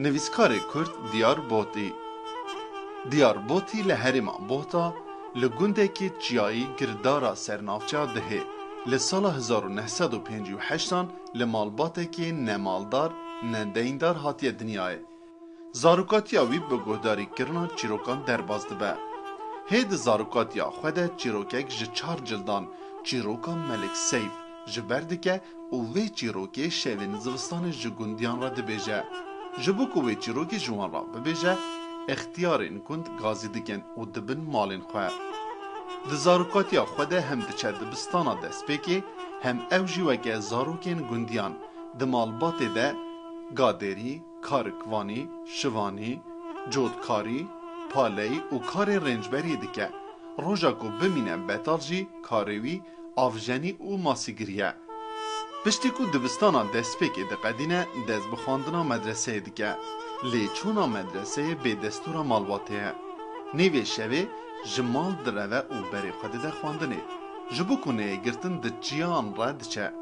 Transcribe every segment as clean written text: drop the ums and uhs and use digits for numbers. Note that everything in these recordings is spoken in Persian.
نویسکار کرد دیار بوتی لهرما بوتا لگنده که چیایی گردارا سرنافچا دهه لسال 1958 لمالباته که نمالدار ندیندار هاتی دنیای زاروکاتیا وی بگوداری کرنا چیروکان درباز دبه هید زاروکاتیا خوده چیروکک ج 4 جلدان چیروکا ملک سیف جبرده که اوی چیروکی شوین زوستان جگوندیان را دبیجه جبوکو وی چیروکی جوان را ببیجه اختیارین کند گازی دکن و دبن مالین خواه د زاروکاتیا خوده هم دچه دبستانا دست پیکی هم اوجی وگه زاروکین گوندیان د مالبات ده گادری، کارکوانی، شوانی، جودکاری، پالی و کار رنجبری دکه روژا کو بمینه بتال جی کاروی، آفجنی و ماسیگریه پشتی کو دبستانا دست پیکی ده قدینه دست بخواندنا مدرسه دکه لیچونا مدرسه به دستورا مالباته نیوی شوه جمال دروه او بری خود ده خواندنه جبو کنه گرتن ده جیان را دچه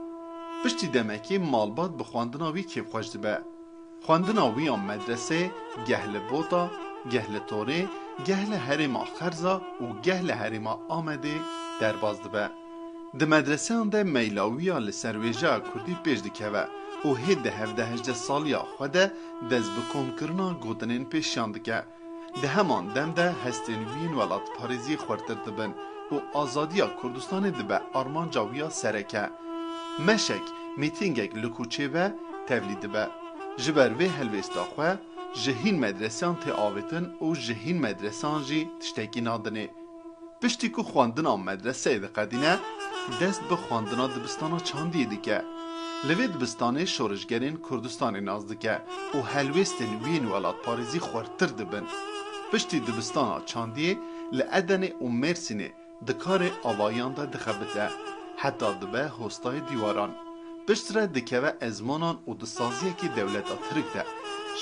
پشتی دمکی مالبات بخواندنا وی کیف خوش دبه خواندنا وی آن مدرسه گهل بوتا گهل توره گهل هرما خرزا و گهل هرما آمده در باز دبه ده مدرسه آن ده میلاوی آل سرویجه کردی پیش دکوه او هید ده 17 سالیا خوده دست بکن کرنا گودنین پیشیان دکه ده همان دم ده هستنوین ولات پاریزی خورتر دبن و آزادیا کردستان دبه آرمان جاویا سرکه مشک میتینگک لکوچه و تولید به جبر و هلوستا خواه جهین مدرسان تی آویتن و جهین مدرسان جی تشتکی نادنه پشتی که خواندنا مدرسه ده قدینه دست به خواندنا دبستانا چاندی دیگه لوی دبستانه شورشگرین کردستان نازدکه و هلوستن وین ولات پاریزی خورتر دبن پشتی دبستانا چاندی لعدن و مرسینه دکار آوایان ده دخبته حتی دبه هستای دیواران پشتره دکوه ازمانان و دسازیه که دولتا ترک ده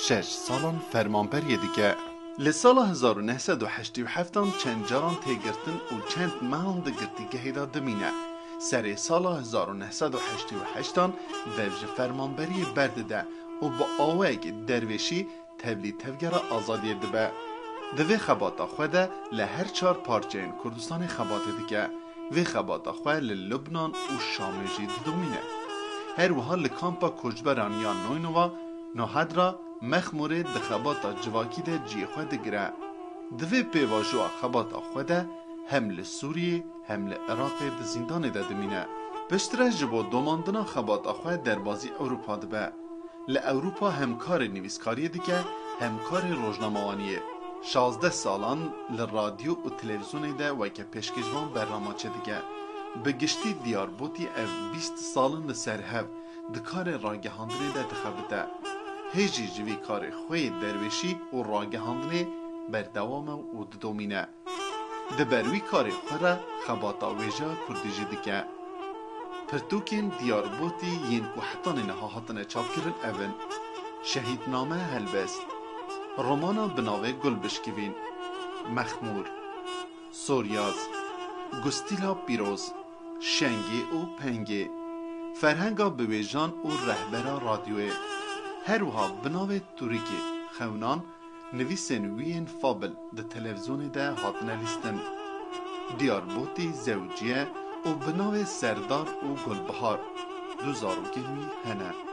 6 سالان فرمانبریه دیگه لسال 1987 چند جاران تیگرتن و چند مهان دگرتی که هیدا دمینه سر سال 1988 ویج فرمانبری برده ده و با آوگ درویشی تولید تفگر آزادی دبه دوی خباتا خوده لهر 4 پارچه این کردستان خباته دیگه وی خباتا خواه للبنان و شامجی دومینه هر وها لکامپا کجبران یا نوینوا نوحد را مخموره دخباتا جواکی ده جی خواه دگره دوی پیواجوا خباتا خوده هم لسوریه هم لعراق ده زندان ده دمینه پشتره جبو دوماندنا خباتا خواه دربازی اروپا دبه لأوروپا همکار نویسکاری دیگه همکار روزنامه‌وانیه 16 سالان لرادیو و تلویزیون ده و که پیشکشوان برنامه چه دیگه به گشتی دیاربوتی اف 20 سالن لسر هف دکار راگهاندنی ده دخبته هیجی جوی کار خوی درویشی و راگهاندنی بردوام و دومینه ده بروی کار خوره خباتا ویجا کردیجی دیگه پرتوکین دیاربوتی ین کو حتان نهاهاتن چاپ کرن اون شهیدنامه هلبست رومانا بناوه گل بشکوین مخمور سوریاز گستیلا پیروز شنگی و پنگی فرهنگا بویجان و رهبرا رادیوه هروها بناوه توریکی خونان نویسن وین فابل ده تلویزیون ده هاتنه لیستن دیاربوتی زوجیه و بناوه سردار و گلبهار 2020 هنه